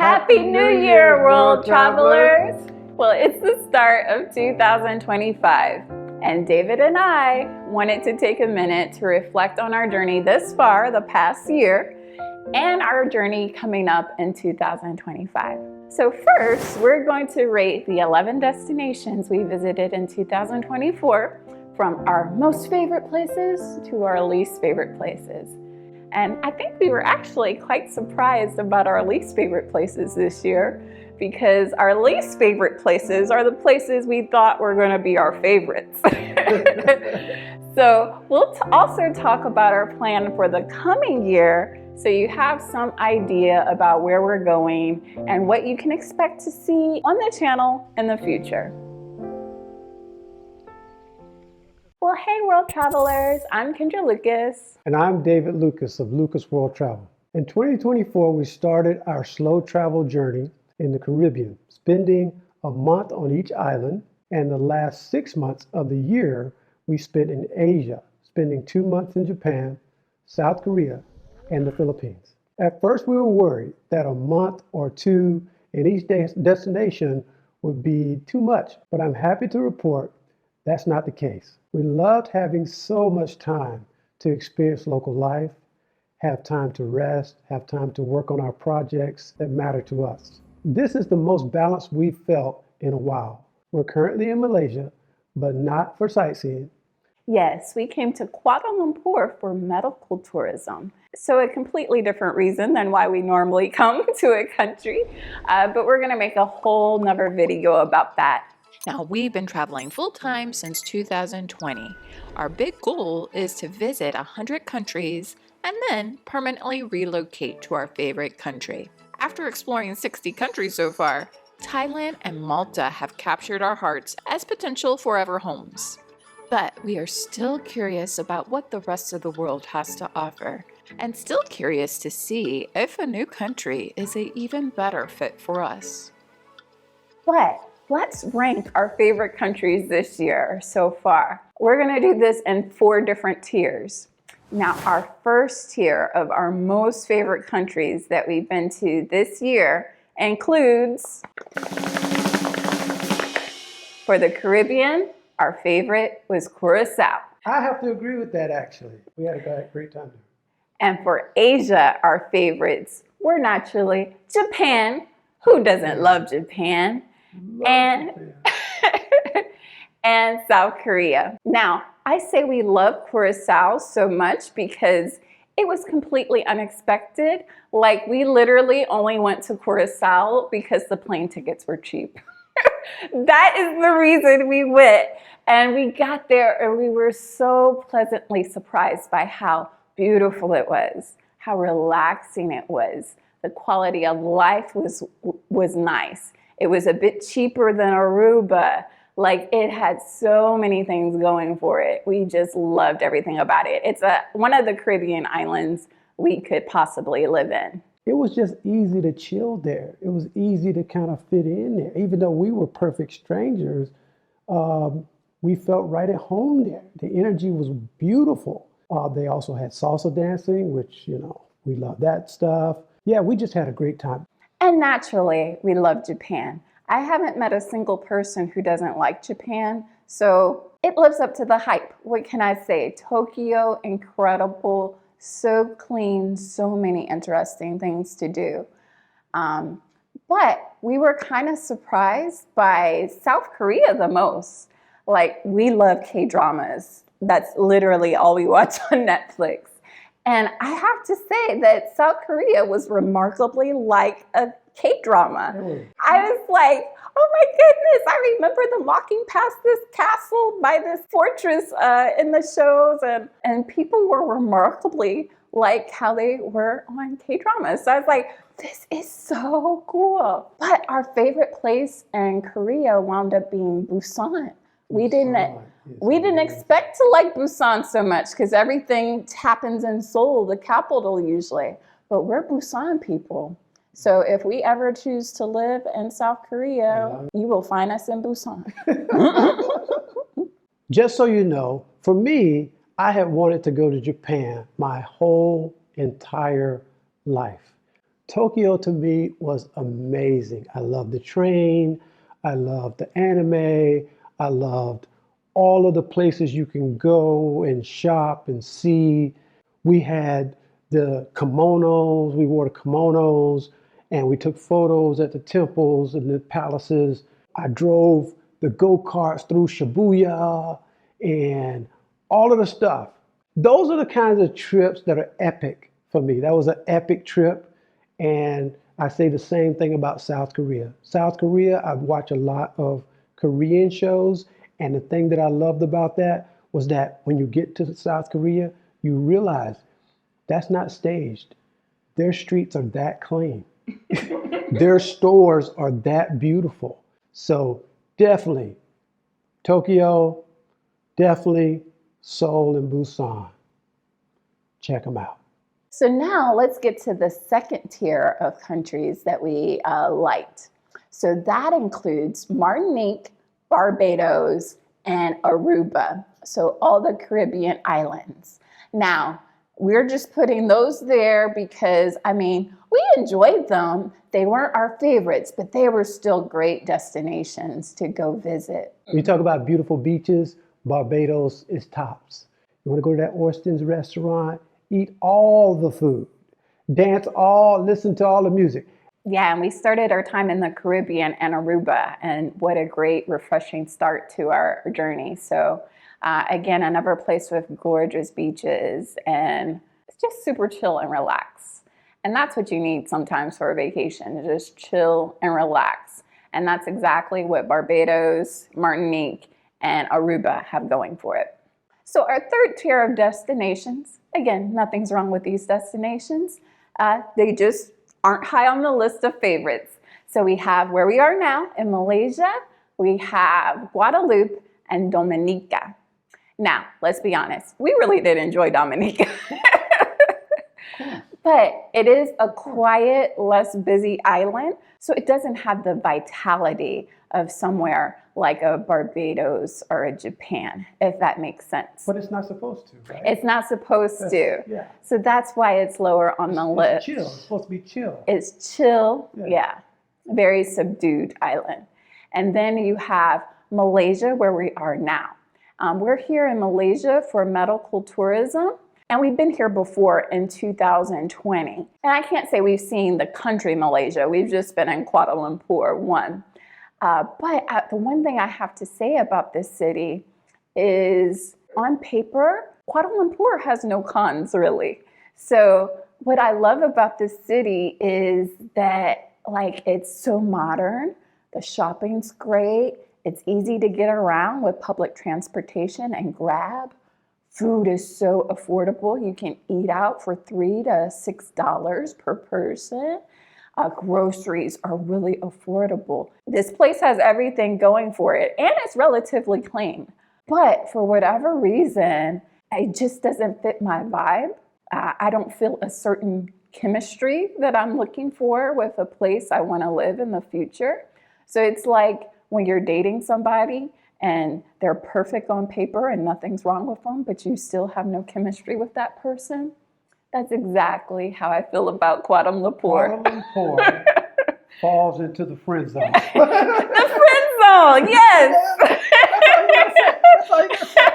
Happy New Year, world travelers! Well, it's the start of 2025, and David and I wanted to take a minute to reflect on our journey this far, the past year, and our journey coming up in 2025. So first, we're going to rate the 11 destinations we visited in 2024 from our most favorite places to our least favorite places. And I think we were actually quite surprised about our least favorite places this year, because our least favorite places are the places we thought were going to be our favorites. So we'll also talk about our plan for the coming year, so you have some idea about where we're going and what you can expect to see on the channel in the future. Well, hey world travelers, I'm Kendra Lucas. And I'm David Lucas of Lucas World Travel. In 2024, we started our slow travel journey in the Caribbean, spending a month on each island, and the last 6 months of the year we spent in Asia, spending 2 months in Japan, South Korea, and the Philippines. At first we were worried that a month or two in each destination would be too much, but I'm happy to report that's not the case. We loved having so much time to experience local life, have time to rest, have time to work on our projects that matter to us. This is the most balanced we've felt in a while. We're currently in Malaysia, but not for sightseeing. Yes, we came to Kuala Lumpur for medical tourism. So a completely different reason than why we normally come to a country, but we're gonna make a whole nother video about that. Now, we've been traveling full-time since 2020. Our big goal is to visit 100 countries and then permanently relocate to our favorite country. After exploring 60 countries so far, Thailand and Malta have captured our hearts as potential forever homes. But we are still curious about what the rest of the world has to offer, and still curious to see if a new country is an even better fit for us. But let's rank our favorite countries this year so far. We're gonna do this in 4 different tiers. Now, our first tier of our most favorite countries that we've been to this year includes, for the Caribbean, our favorite was Curacao. I have to agree with that, actually. We had a great time there. And for Asia, our favorites were naturally Japan. Who doesn't love Japan? And South Korea. Now, I say we love Curacao so much because it was completely unexpected. Like, we literally only went to Curacao because the plane tickets were cheap. That is the reason we went. And we got there and we were so pleasantly surprised by how beautiful it was, how relaxing it was. The quality of life was nice. It was a bit cheaper than Aruba. Like, it had so many things going for it. We just loved everything about it. It's one of the Caribbean islands we could possibly live in. It was just easy to chill there. It was easy to kind of fit in there. Even though we were perfect strangers, we felt right at home there. The energy was beautiful. They also had salsa dancing, which, we love that stuff. Yeah, we just had a great time. And naturally, we love Japan. I haven't met a single person who doesn't like Japan, so it lives up to the hype. What can I say? Tokyo, incredible, so clean, so many interesting things to do. But we were kind of surprised by South Korea the most. Like, we love K-dramas. That's literally all we watch on Netflix. And I have to say that South Korea was remarkably like a K-drama. Really? I was like, oh my goodness, I remember them walking past this castle by this fortress in the shows, and people were remarkably like how they were on K-dramas. So I was like, this is so cool. But our favorite place in Korea wound up being Busan. We didn't expect to like Busan so much because everything happens in Seoul, the capital usually. But we're Busan people. So if we ever choose to live in South Korea, you will find us in Busan. Just so you know, for me, I had wanted to go to Japan my whole entire life. Tokyo to me was amazing. I loved the train. I loved the anime. I loved all of the places you can go and shop and see. We had the kimonos. We wore the kimonos and we took photos at the temples and the palaces. I drove the go-karts through Shibuya and all of the stuff. Those are the kinds of trips that are epic for me. That was an epic trip. And I say the same thing about South Korea. South Korea, I've watched a lot of Korean shows. And the thing that I loved about that was that when you get to South Korea, you realize that's not staged. Their streets are that clean. Their stores are that beautiful. So definitely Tokyo, definitely Seoul and Busan. Check them out. So now let's get to the second tier of countries that we liked. So that includes Martinique, Barbados, and Aruba. So all the Caribbean islands. Now, we're just putting those there because, we enjoyed them. They weren't our favorites, but they were still great destinations to go visit. When you talk about beautiful beaches, Barbados is tops. You want to go to that Orston's restaurant, eat all the food, listen to all the music. Yeah, and we started our time in the Caribbean and Aruba, and what a great, refreshing start to our journey. So again, another place with gorgeous beaches, and it's just super chill and relax. And that's what you need sometimes for a vacation, just chill and relax. And that's exactly what Barbados, Martinique, and Aruba have going for it. So our third tier of destinations, again, nothing's wrong with these destinations. They just aren't high on the list of favorites. So we have where we are now in Malaysia, we have Guadeloupe and Dominica. Now, let's be honest, we really did enjoy Dominica. But it is a quiet, less busy island, so it doesn't have the vitality of somewhere like a Barbados or a Japan, if that makes sense. But it's not supposed to, right? It's not supposed to. Yeah. So that's why it's lower on the list. It's chill. It's supposed to be chill. It's chill, Yeah. yeah. Very subdued island. And then you have Malaysia, where we are now. We're here in Malaysia for medical tourism. And we've been here before in 2020. And I can't say we've seen the country Malaysia. We've just been in Kuala Lumpur, one. But the one thing I have to say about this city is, on paper, Kuala Lumpur has no cons, really. So what I love about this city is that, it's so modern. The shopping's great. It's easy to get around with public transportation and Grab. Food is so affordable. You can eat out for $3 to $6 per person. Groceries are really affordable. This place has everything going for it, and it's relatively clean. But for whatever reason, it just doesn't fit my vibe. I don't feel a certain chemistry that I'm looking for with a place I want to live in the future. So it's like when you're dating somebody and they're perfect on paper and nothing's wrong with them, but you still have no chemistry with that person. That's exactly how I feel about Kuala Lumpur. Kuala Lumpur falls into the friend zone. The friend zone, yes. That's all you gotta say.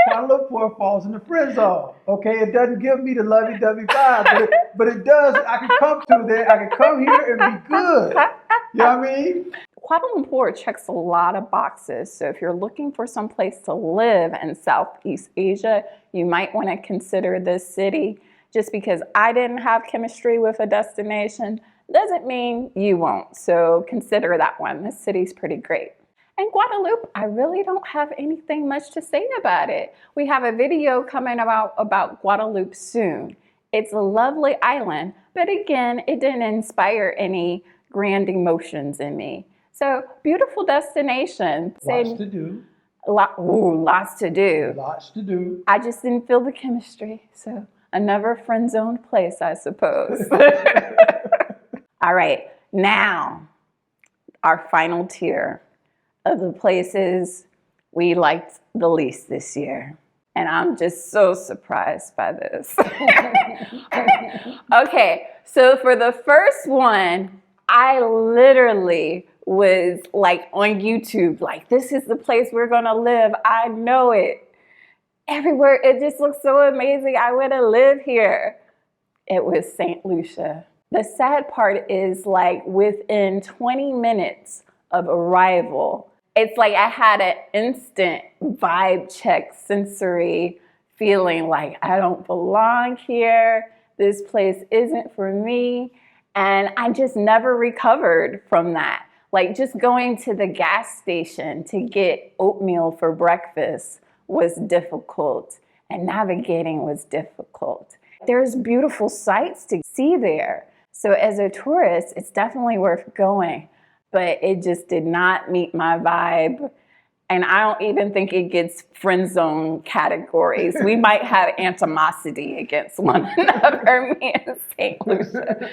Kuala Lumpur falls in the friend zone. Okay, it doesn't give me the lovey-dovey vibe, but it does. I can come through there. I can come here and be good. You know what I mean? Kuala Lumpur checks a lot of boxes. So if you're looking for some place to live in Southeast Asia, you might want to consider this city. Just because I didn't have chemistry with a destination doesn't mean you won't. So consider that one. This city's pretty great. And Guadeloupe, I really don't have anything much to say about it. We have a video coming about Guadeloupe soon. It's a lovely island, but again, it didn't inspire any grand emotions in me. So beautiful destination. Lots to do. Lots to do. Lots to do. I just didn't feel the chemistry. So another friend-zoned place, I suppose. All right, now our final tier of the places we liked the least this year. And I'm just so surprised by this. Okay, so for the first one, I literally was like on YouTube, like, this is the place we're gonna live. I know it. Everywhere, it just looks so amazing. I want to live here. It was St. Lucia. The sad part is, like, within 20 minutes of arrival, it's like I had an instant vibe check, sensory feeling like I don't belong here. This place isn't for me. And I just never recovered from that. Like, just going to the gas station to get oatmeal for breakfast was difficult, and navigating was difficult. There's beautiful sights to see there. So as a tourist, it's definitely worth going, but it just did not meet my vibe. And I don't even think it gets friend zone categories. We might have animosity against one another, me and St. Lucia.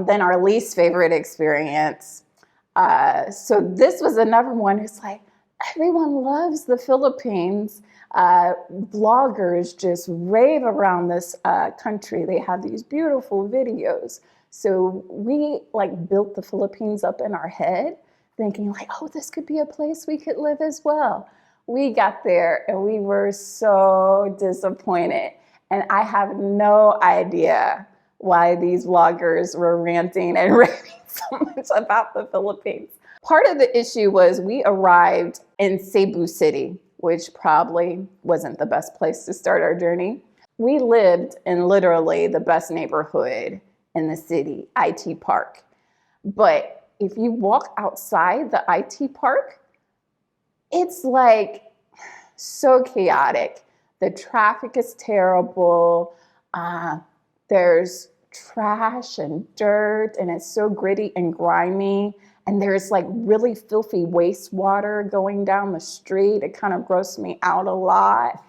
Then our least favorite experience. So this was another one. It's like, everyone loves the Philippines. Vloggers just rave around this country. They have these beautiful videos. So we like built the Philippines up in our head, thinking like, oh, this could be a place we could live as well. We got there and we were so disappointed. And I have no idea why these vloggers were ranting and raving so much about the Philippines. Part of the issue was we arrived in Cebu City, which probably wasn't the best place to start our journey. We lived in literally the best neighborhood in the city, IT Park. But if you walk outside the IT Park, it's like so chaotic. The traffic is terrible. There's trash and dirt, and it's so gritty and grimy. And there's like really filthy wastewater going down the street. It kind of grossed me out a lot.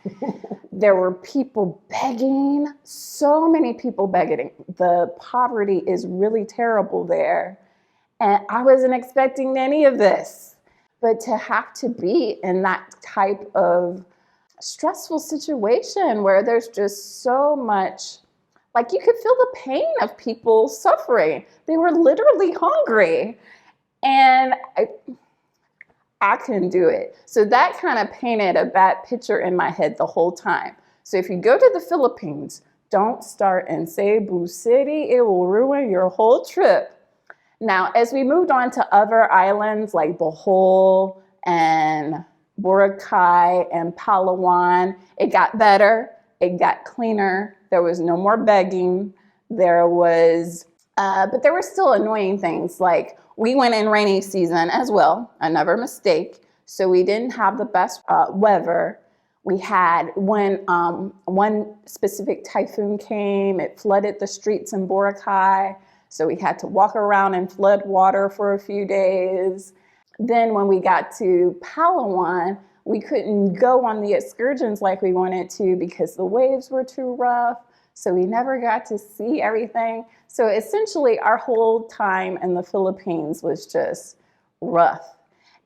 There were people begging, so many people begging. The poverty is really terrible there. And I wasn't expecting any of this. But to have to be in that type of stressful situation where there's just so much, like you could feel the pain of people suffering. They were literally hungry. And I couldn't do it. So that kind of painted a bad picture in my head the whole time. So if you go to the Philippines, don't start in Cebu City. It will ruin your whole trip. Now, as we moved on to other islands like Bohol and Boracay and Palawan, it got better. It got cleaner. There was no more begging. But there were still annoying things, like we went in rainy season as well, another mistake. So we didn't have the best weather. We had when one specific typhoon came, it flooded the streets in Boracay. So we had to walk around in flood water for a few days. Then when we got to Palawan, we couldn't go on the excursions like we wanted to because the waves were too rough. So we never got to see everything. So essentially our whole time in the Philippines was just rough.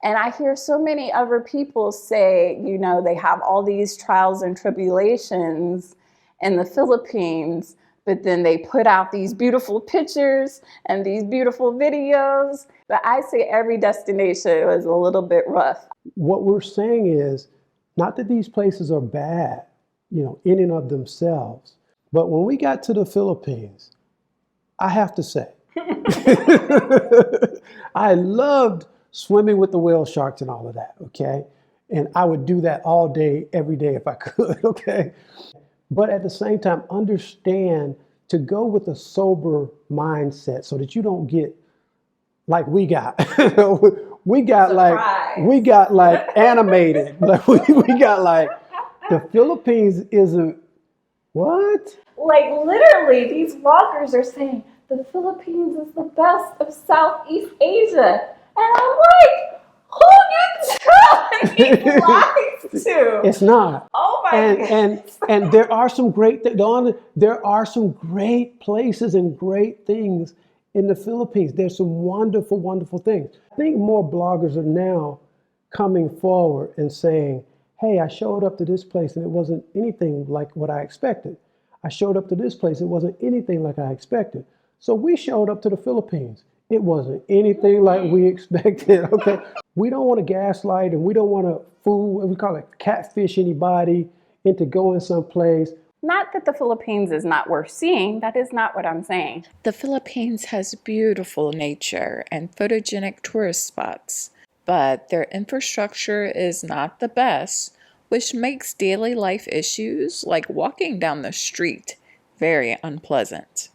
And I hear so many other people say, you know, they have all these trials and tribulations in the Philippines, but then they put out these beautiful pictures and these beautiful videos. But I say every destination was a little bit rough. What we're saying is not that these places are bad, you know, in and of themselves. But when we got to the Philippines, I have to say, I loved swimming with the whale sharks and all of that, okay? And I would do that all day, every day if I could, okay? But at the same time, understand to go with a sober mindset so that you don't get like we got. we got like animated. Like we got like the Philippines isn't what? Like literally, these vloggers are saying the Philippines is the best of Southeast Asia. And I'm like, who you telling these lies to? It's not. Oh my goodness. And there are some great places and great things in the Philippines. There's some wonderful, wonderful things. I think more bloggers are now coming forward and saying, Hey, I showed up to this place and it wasn't anything like what I expected. I showed up to this place, it wasn't anything like I expected. So we showed up to the Philippines. It wasn't anything like we expected, okay? We don't want to gaslight and we don't want to fool, we call it catfish anybody into going someplace. Not that the Philippines is not worth seeing. That is not what I'm saying. The Philippines has beautiful nature and photogenic tourist spots, but their infrastructure is not the best, which makes daily life issues like walking down the street very unpleasant.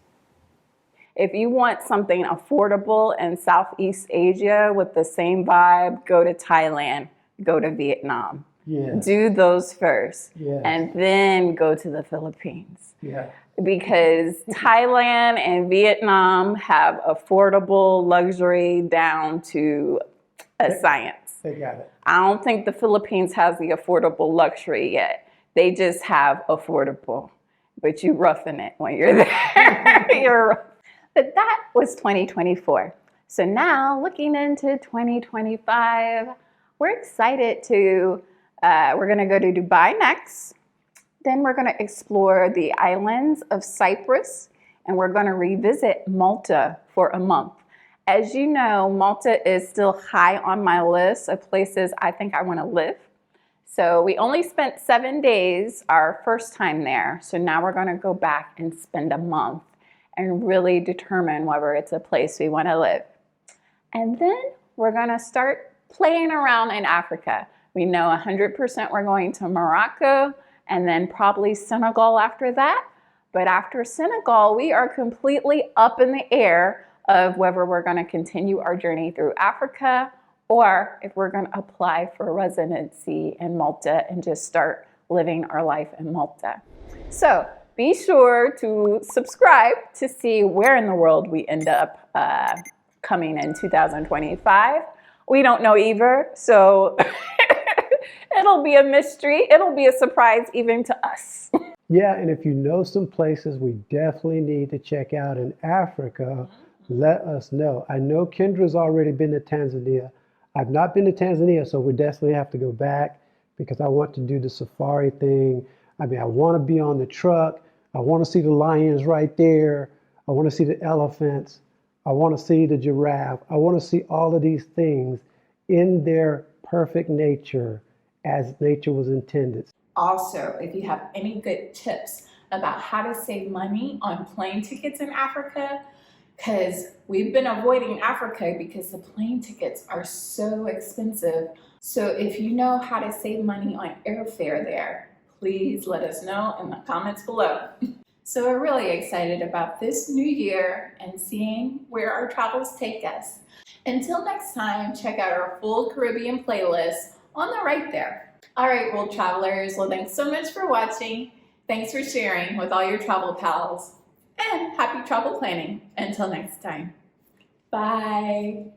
If you want something affordable in Southeast Asia with the same vibe, go to Thailand, go to Vietnam. Yes. Do those first, Yes. and then go to the Philippines. Yeah. Because Thailand and Vietnam have affordable luxury down to a science. They got it. I don't think the Philippines has the affordable luxury yet. They just have affordable, but you roughing it when you're there. But that was 2024. So now looking into 2025, we're excited to, we're gonna go to Dubai next. Then we're gonna explore the islands of Cyprus, and we're gonna revisit Malta for a month. As you know, Malta is still high on my list of places I think I wanna live. So we only spent 7 days our first time there. So now we're gonna go back and spend a month and really determine whether it's a place we wanna live. And then we're gonna start playing around in Africa. We know 100% we're going to Morocco and then probably Senegal after that. But after Senegal, we are completely up in the air of whether we're gonna continue our journey through Africa or if we're gonna apply for residency in Malta and just start living our life in Malta. So be sure to subscribe to see where in the world we end up coming in 2025. We don't know either, so it'll be a mystery. It'll be a surprise even to us. Yeah, and if you know some places we definitely need to check out in Africa, let us know. I know Kendra's already been to Tanzania. I've not been to Tanzania, so we definitely have to go back because I want to do the safari thing. I mean, I want to be on the truck. I want to see the lions right there. I want to see the elephants. I want to see the giraffe. I want to see all of these things in their perfect nature as nature was intended. Also, if you have any good tips about how to save money on plane tickets in Africa, because we've been avoiding Africa because the plane tickets are so expensive. So if you know how to save money on airfare there, please let us know in the comments below. So we're really excited about this new year and seeing where our travels take us. Until next time, check out our full Caribbean playlist on the right there. All right, world travelers, well, thanks so much for watching. Thanks for sharing with all your travel pals. And happy travel planning. Until next time. Bye.